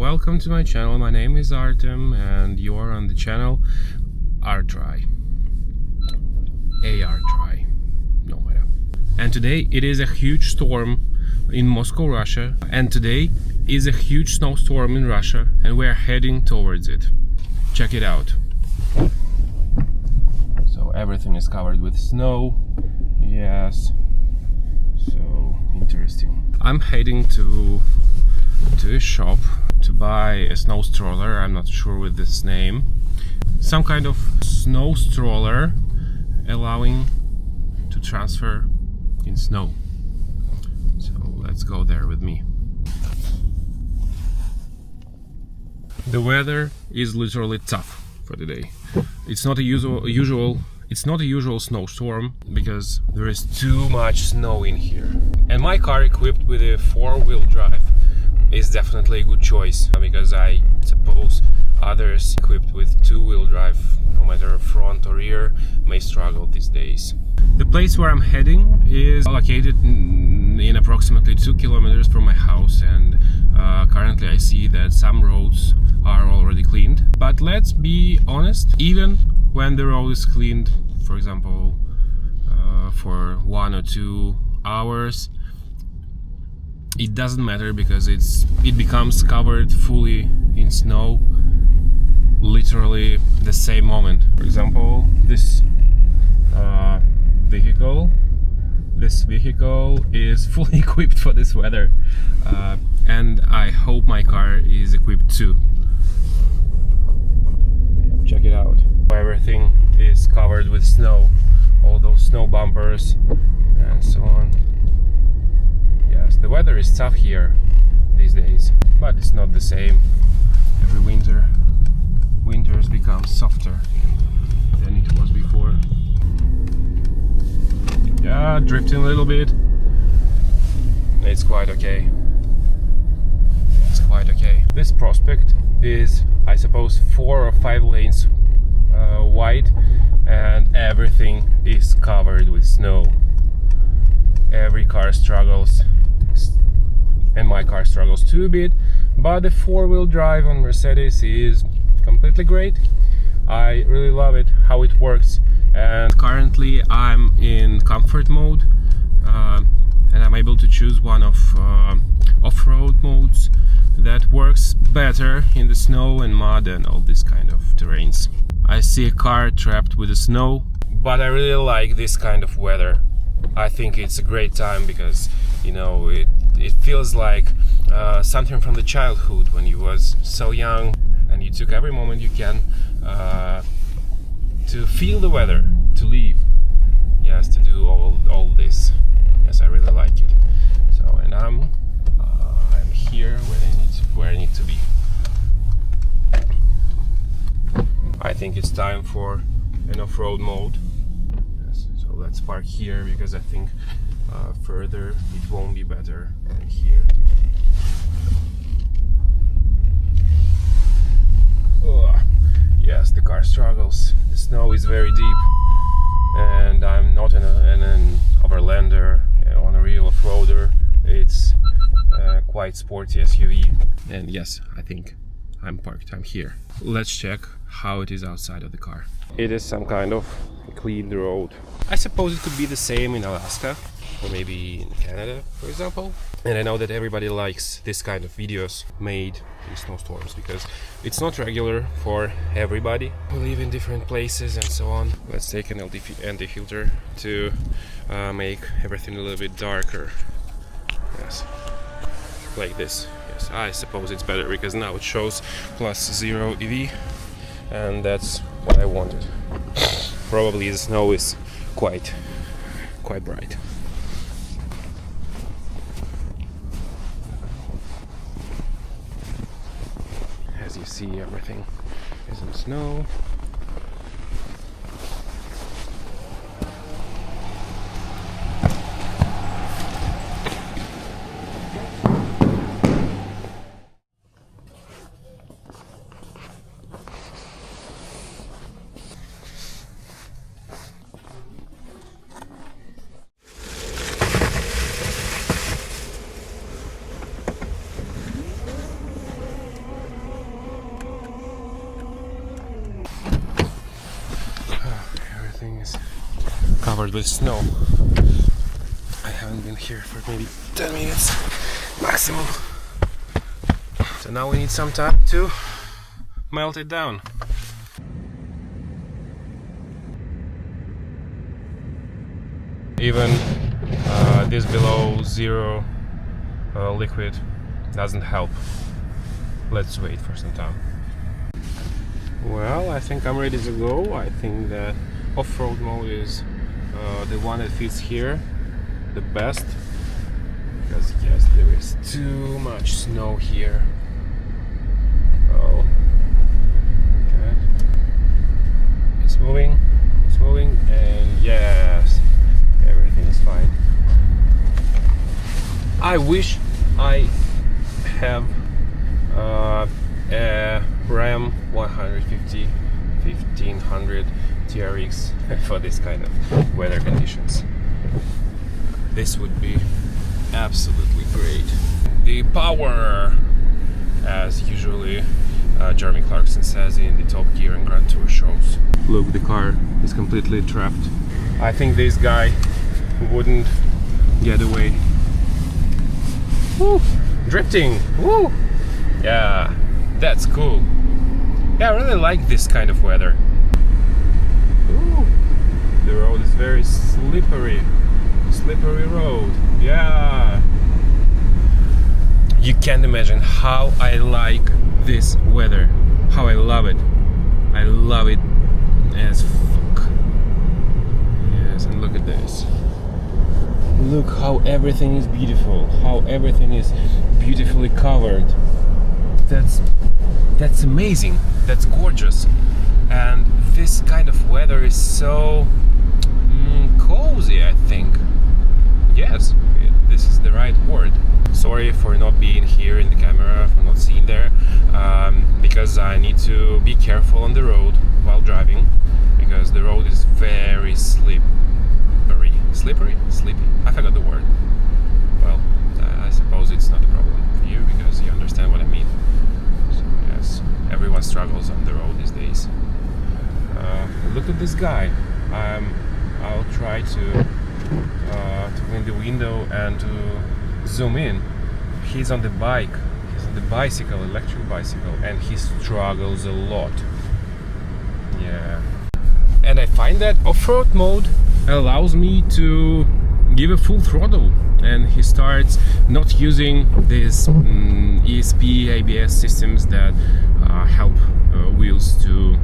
welcome to my channel. My name is Artem and you're on the channel ARTRY. ARTRY, no matter. And today it is a huge storm in Moscow, Russia, and today is a huge snowstorm in Russia and we're heading towards it. Check it out. So everything is covered with snow. Yes, so interesting. I'm heading to a shop to buy a snow stroller. I'm not sure with this name. Some kind of snow stroller allowing to transfer in snow. So let's go there with me. The weather is literally tough for today. It's not a usual snowstorm because there is too much snow in here. And my car equipped with a 4-wheel drive is definitely a good choice because I suppose others equipped with 2-wheel drive, no matter front or rear, may struggle these days. The place where I'm heading is located in approximately 2 kilometers from my house, and currently I see that some roads are already cleaned. But let's be honest, even when the road is cleaned, for example, for 1 or 2 hours, it doesn't matter because it becomes covered fully in snow literally the same moment. For example, this vehicle is fully equipped for this weather, and I hope my car is equipped too. Check it out. Everything is covered with snow, all those snow bumpers and so on. Yes, the weather is tough here these days, but it's not the same. Every winters become softer than it was before. Yeah, drifting a little bit. It's quite okay. It's quite okay. This prospect is, I suppose, 4 or 5 lanes wide, and everything is covered with snow. Every car struggles, and my car struggles too a bit, but the 4-wheel drive on Mercedes is completely great. I really love it, how it works, and currently I'm in comfort mode, and I'm able to choose one of off-road modes that works better in the snow and mud and all this kind of terrains. I see a car trapped with the snow, but I really like this kind of weather. I think it's a great time because, you know, it feels like something from the childhood when you was so young and you took every moment you can to feel the weather, to live, yes, to do all this. Yes, I really like it. So, and I'm here where I need to be. I think it's time for an off-road mode. Yes, so let's park here because I think further it won't be better than here. Oh, yes, the car struggles. The snow is very deep, and I'm not an overlander, on a real off-roader. It's quite sporty SUV, and yes, I think I'm parked. I'm here. Let's check how it is outside of the car. It is some kind of clean road. I suppose it could be the same in Alaska or maybe in Canada, for example. And I know that everybody likes this kind of videos made in snowstorms because it's not regular for everybody. We live in different places and so on. Let's take an anti-filter to make everything a little bit darker. Yes, like this. Yes, I suppose it's better because now it shows +0 EV, and that's what I wanted. Probably the snow is quite bright. As you see, everything is in snow. covered with snow. I haven't been here for maybe 10 minutes maximum. So now we need some time to melt it down. Even this below zero liquid doesn't help. Let's wait for some time. Well, I think I'm ready to go. I think that off-road mode is the one that fits here the best, because yes, there is too much snow here. Oh, okay. It's moving, and yes, everything is fine. I wish I have a Ram 1500 TRX for this kind of weather conditions. This would be absolutely great. The power, as usually Jeremy Clarkson says in the Top Gear and Grand Tour shows. Look, the car is completely trapped. I think this guy wouldn't get away. Woo! Drifting! Woo! Yeah, that's cool. Yeah, I really like this kind of weather. Ooh, the road is very slippery. Slippery road. Yeah. You can't imagine how I like this weather. How I love it. I love it as fuck. Yes, and look at this. Look how everything is beautiful. How everything is beautifully covered. That's amazing. That's gorgeous. And this kind of weather is so cozy, I think. Yes, this is the right word. Sorry for not being here in the camera, for not seeing there, because I need to be careful on the road while driving, because the road is very slippery. Sleepy? I forgot the word. Well, I suppose it's not a problem for you, because you understand what I mean. So yes, everyone struggles on the road these days. Look at this guy. I'll try to clean the window and to zoom in. He's on the bike. He's on the bicycle, electric bicycle, and he struggles a lot. Yeah. And I find that off-road mode allows me to give a full throttle, and he starts not using these ESP, ABS systems that help wheels to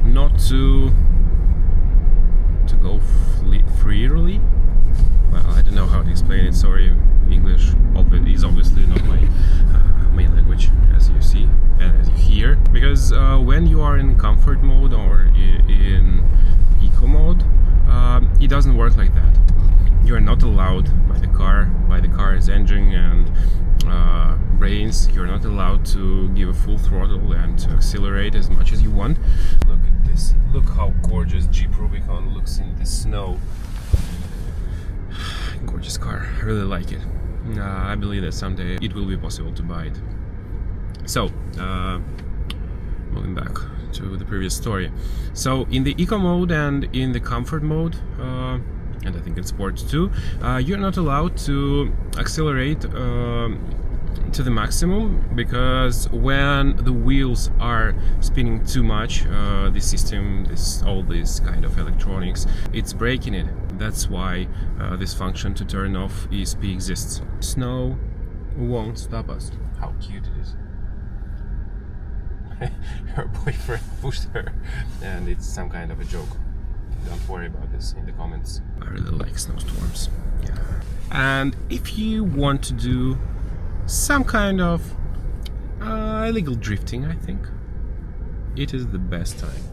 not to go freely. Well, I don't know how to explain it. Sorry, English is obviously not my main language, as you see and as you hear. Because when you are in comfort mode or in eco mode, it doesn't work like that. You are not allowed by the car's engine and brains. You're not allowed to give a full throttle and to accelerate as much as you want. Look at this. Look how gorgeous Jeep Rubicon looks in the snow. Gorgeous car. I really like it. I believe that someday it will be possible to buy it. So, moving back to the previous story. So, in the eco mode and in the comfort mode, and I think in sports too, you're not allowed to accelerate to the maximum, because when the wheels are spinning too much, the system, all this kind of electronics, it's breaking it. That's why this function to turn off ESP exists. Snow won't stop us. How cute it is. Her boyfriend pushed her, and it's some kind of a joke. Don't worry about this in the comments. I really like snowstorms. Yeah. And if you want to do some kind of illegal drifting, I think it is the best time,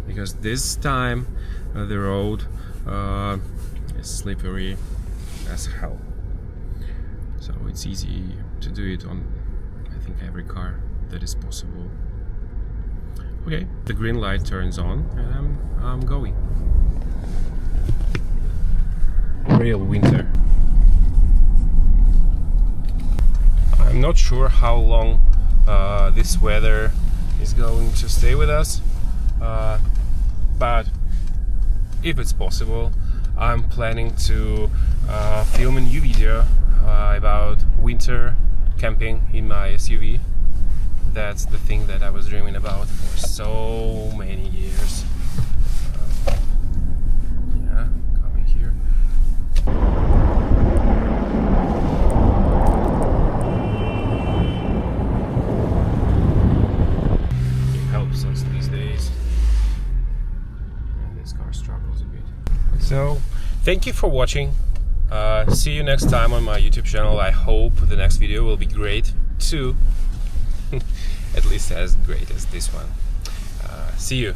because this time the road is slippery as hell, so it's easy to do it on, I think, every car that is possible. Okay, the green light turns on and I'm going. Real winter. I'm not sure how long this weather is going to stay with us, but if it's possible, I'm planning to film a new video about winter camping in my SUV. That's the thing that I was dreaming about for so many years. Yeah, coming here. It helps us these days. And this car struggles a bit. So, thank you for watching. See you next time on my YouTube channel. I hope the next video will be great too. At least as great as this one. See you.